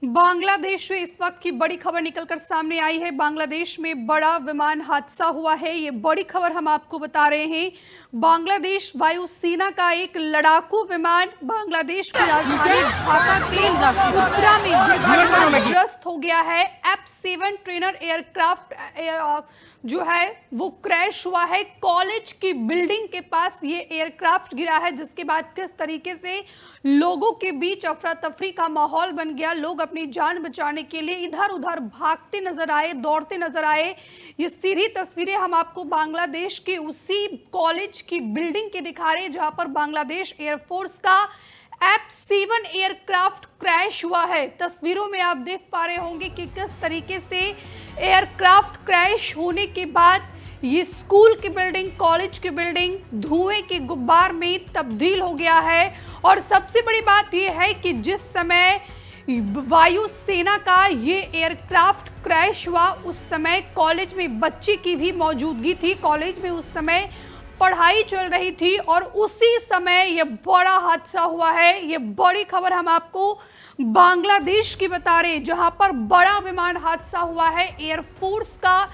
बांग्लादेश में इस वक्त की बड़ी खबर निकलकर सामने आई है। बांग्लादेश में बड़ा विमान हादसा हुआ है। ये बड़ी खबर हम आपको बता रहे हैं। बांग्लादेश वायुसेना का एक लड़ाकू विमान बांग्लादेश की राजधानी ढाका के उत्तरा में दुर्घटनाग्रस्त हो गया है। F-7 ट्रेनर एयरक्राफ्ट जो है वो क्रैश हुआ है। कॉलेज की बिल्डिंग के पास ये एयरक्राफ्ट गिरा है, जिसके बाद किस तरीके से लोगों के बीच अफरा तफरी का माहौल बन गया। लोग अपनी जान बचाने के लिए इधर उधर भागते नजर आए, दौड़ते नजर आए। ये सीधी तस्वीरें हम आपको बांग्लादेश के उसी कॉलेज की बिल्डिंग के दिखा रहे हैं, जहां पर बांग्लादेश एयरफोर्स का F-7 एयरक्राफ्ट क्रैश हुआ है। तस्वीरों में आप देख पा रहे होंगे कि किस तरीके से एयरक्राफ्ट क्रैश होने के बाद ये स्कूल की बिल्डिंग, कॉलेज की बिल्डिंग धुएं के गुब्बार में तब्दील हो गया है। और सबसे बड़ी बात यह है कि जिस समय वायुसेना का ये एयरक्राफ्ट क्रैश हुआ, उस समय कॉलेज में बच्चे की भी मौजूदगी थी। कॉलेज में उस समय पढ़ाई चल रही थी और उसी समय ये बड़ा हादसा हुआ है। ये बड़ी खबर हम आपको बांग्लादेश की बता रहे हैं, जहां पर बड़ा विमान हादसा हुआ है। एयरफोर्स का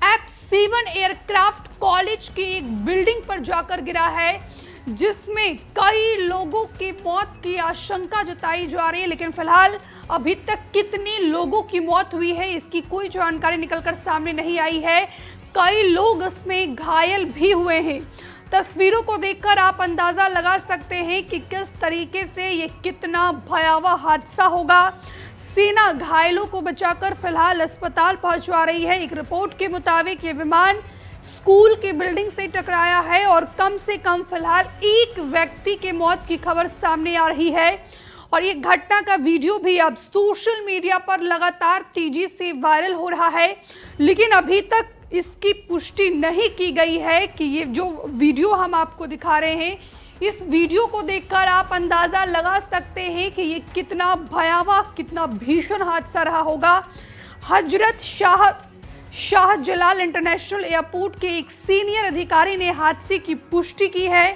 F-7 एयरक्राफ्ट कॉलेज की एक बिल्डिंग पर जाकर गिरा है, जिसमें कई लोगों की मौत की आशंका जताई जा रही है। लेकिन फिलहाल अभी तक कितनी लोगों की मौत हुई है, इसकी कोई जानकारी निकलकर सामने नहीं आई है। कई लोग इसमें घायल भी हुए हैं। तस्वीरों को देखकर आप अंदाजा लगा सकते हैं कि किस तरीके से ये कितना भयावह हादसा होगा। सेना घायलों को बचाकर फिलहाल अस्पताल पहुंचवा रही है। एक रिपोर्ट के मुताबिक ये विमान स्कूल की बिल्डिंग से टकराया है और कम से कम फिलहाल एक व्यक्ति की मौत की खबर सामने आ रही है। और ये घटना का वीडियो भी अब सोशल मीडिया पर लगातार तेजी से वायरल हो रहा है, लेकिन अभी तक इसकी पुष्टि नहीं की गई है कि ये जो वीडियो हम आपको दिखा रहे हैं, इस वीडियो को देखकर आप अंदाजा लगा सकते हैं कि ये कितना भयावह, कितना भीषण हादसा रहा होगा। हजरत शाहजलाल इंटरनेशनल एयरपोर्ट के एक सीनियर अधिकारी ने हादसे की पुष्टि की है।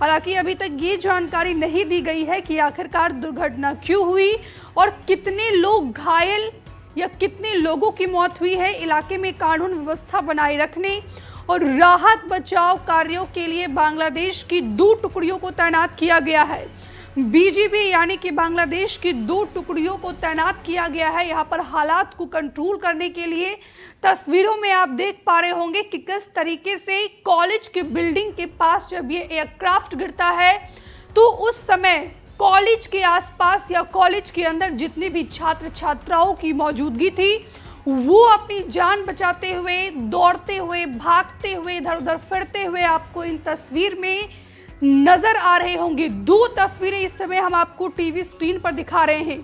हालांकि अभी तक ये जानकारी नहीं दी गई है कि आखिरकार दुर्घटना क्यों हुई और कितने लोग घायल या कितने लोगों की मौत हुई है। इलाके में कानून व्यवस्था बनाए रखने और राहत बचाव कार्यों के लिए बांग्लादेश की 2 टुकड़ियों को तैनात किया गया है। BGB यानी कि बांग्लादेश की 2 टुकड़ियों को तैनात किया गया है यहाँ पर हालात को कंट्रोल करने के लिए। तस्वीरों में आप देख पा रहे होंगे कि किस तरीके से कॉलेज की बिल्डिंग के पास जब ये एयरक्राफ्ट गिरता है, तो उस समय कॉलेज के आसपास या कॉलेज के अंदर जितने भी छात्र छात्राओं की मौजूदगी थी, वो अपनी जान बचाते हुए, दौड़ते हुए, भागते हुए, इधर उधर फिरते हुए आपको इन तस्वीर में नजर आ रहे होंगे। 2 तस्वीरें इस समय हम आपको टीवी स्क्रीन पर दिखा रहे हैं।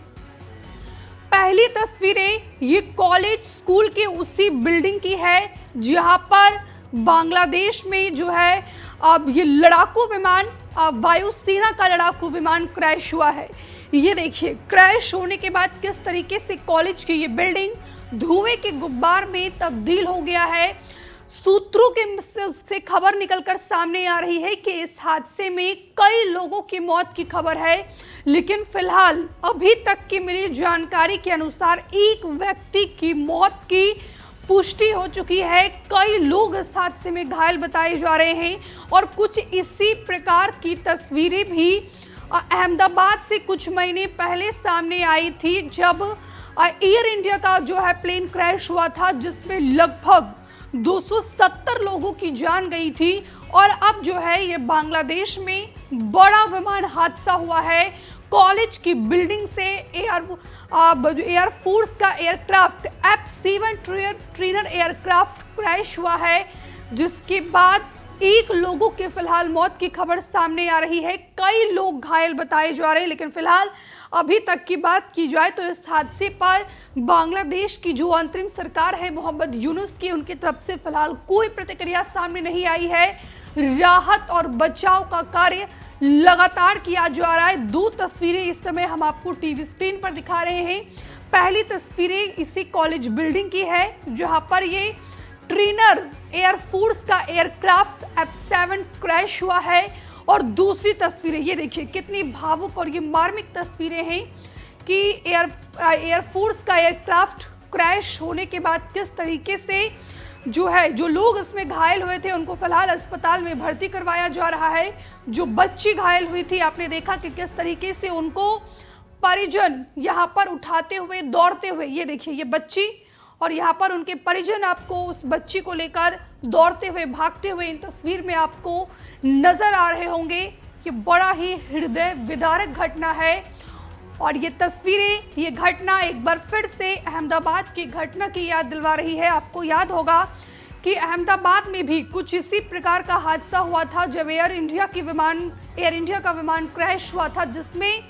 पहली तस्वीरें ये कॉलेज स्कूल के उसी बिल्डिंग की है, जहां पर बांग्लादेश में जो है अब ये लड़ाकू विमान, वायुसेना का लड़ाकू विमान क्रैश हुआ है। ये देखिए, क्रैश होने के बाद किस तरीके से कॉलेज की ये बिल्डिंग धुएं के गुब्बार में तब्दील हो गया है। सूत्रों के से खबर निकलकर सामने आ रही है कि इस हादसे में कई लोगों की मौत की खबर है, लेकिन फिलहाल अभी तक की मिली जानकारी के अनुसार एक व्यक्ति की मौत की पुष्टि हो चुकी है। कई लोग इस हादसे में घायल बताए जा रहे हैं और कुछ इसी प्रकार की तस्वीरें भी अहमदाबाद से कुछ महीने पहले सामने आई थी, जब एयर इंडिया का जो है प्लेन क्रैश हुआ था, जिसमें लगभग 270 लोगों की जान गई थी। और अब जो है ये बांग्लादेश में बड़ा विमान हादसा हुआ है। कॉलेज की बिल्डिंग से एयरफोर्स का aircraft F-7 trainer aircraft crash हुआ है, जिसके बाद एक लोगों के फिलहाल मौत की खबर सामने आ रही है। कई लोग घायल बताए जा रहे हैं, लेकिन फिलहाल अभी तक की बात की जाए तो इस हादसे पर बांग्लादेश की जो अंतरिम सरकार है मोहम्मद यूनुस की, उनकी तरफ से फिलहाल कोई प्रतिक्रिया सामने नहीं आई है। राहत और बचाव का कार्य लगातार किया जा रहा है। 2 तस्वीरें इस समय हम आपको टीवी स्क्रीन पर दिखा रहे हैं। पहली तस्वीरें इसी कॉलेज बिल्डिंग की है, जहां पर ये ट्रेनर एयरफोर्स का एयरक्राफ्ट F-7 क्रैश हुआ है। और दूसरी तस्वीरें ये देखिए, कितनी भावुक और ये मार्मिक तस्वीरें हैं कि एयरफोर्स का एयरक्राफ्ट क्रैश होने के बाद किस तरीके से जो लोग इसमें घायल हुए थे उनको फिलहाल अस्पताल में भर्ती करवाया जा रहा है। जो बच्ची घायल हुई थी, आपने देखा कि किस तरीके से उनको परिजन यहाँ पर उठाते हुए, दौड़ते हुए, ये देखिए ये बच्ची और यहाँ पर उनके परिजन आपको उस बच्ची को लेकर दौड़ते हुए, भागते हुए इन तस्वीर में आपको नजर आ रहे होंगे। ये बड़ा ही हृदय विदारक घटना है और ये तस्वीरें, ये घटना एक बार फिर से अहमदाबाद की घटना की याद दिलवा रही है। आपको याद होगा कि अहमदाबाद में भी कुछ इसी प्रकार का हादसा हुआ था जब एयर इंडिया का विमान क्रैश हुआ था, जिसमें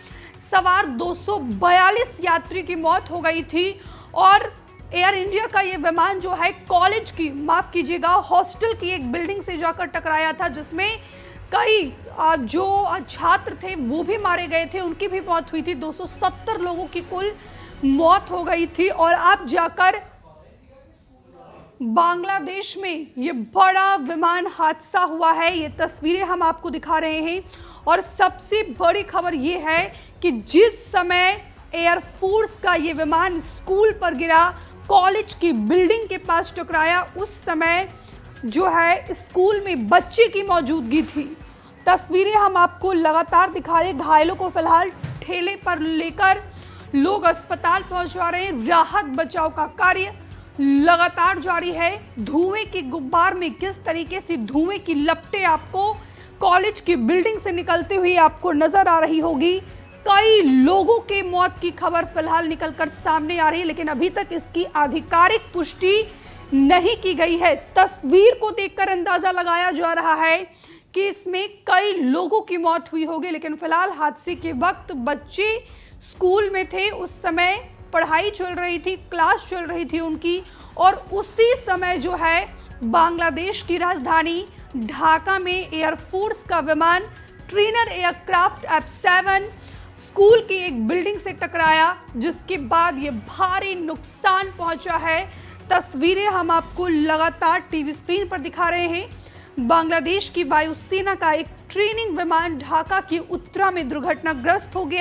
सवार 242 यात्री की मौत हो गई थी। और एयर इंडिया का ये विमान जो है कॉलेज की, माफ कीजिएगा, हॉस्टल की एक बिल्डिंग से जाकर टकराया था, जिसमें कई जो छात्र थे वो भी मारे गए थे, उनकी भी मौत हुई थी। 270 लोगों की कुल मौत हो गई थी। और अब जाकर बांग्लादेश में ये बड़ा विमान हादसा हुआ है। ये तस्वीरें हम आपको दिखा रहे हैं और सबसे बड़ी खबर ये है कि जिस समय एयरफोर्स का ये विमान स्कूल पर गिरा, कॉलेज की बिल्डिंग के पास टकराया, उस समय जो है स्कूल में बच्चे की मौजूदगी थी। तस्वीरें हम आपको लगातार दिखा रहे हैं। घायलों को फिलहाल ठेले पर लेकर लोग अस्पताल पहुंचा रहे हैं। राहत बचाव का कार्य लगातार जारी है। धुएं के गुब्बार में किस तरीके से धुएं की लपटें आपको कॉलेज की बिल्डिंग से निकलते हुए आपको नजर आ रही होगी। कई लोगों के मौत की खबर फिलहाल निकलकर सामने आ रही है, लेकिन अभी तक इसकी आधिकारिक पुष्टि नहीं की गई है। तस्वीर को देखकर अंदाजा लगाया जा रहा है कि इसमें कई लोगों की मौत हुई होगी, लेकिन फिलहाल हादसे के वक्त बच्चे स्कूल में थे, उस समय पढ़ाई चल रही थी, क्लास चल रही थी उनकी, और उसी समय जो है बांग्लादेश की राजधानी ढाका में एयरफोर्स का विमान ट्रेनर एयरक्राफ्ट F-7 स्कूल की एक बिल्डिंग से टकराया, जिसके बाद ये भारी नुकसान पहुंचा है। तस्वीरें हम आपको लगातार टीवी स्क्रीन पर दिखा रहे हैं। बांग्लादेश की वायुसेना का एक ट्रेनिंग विमान ढाका की उत्तरा में दुर्घटनाग्रस्त हो गया।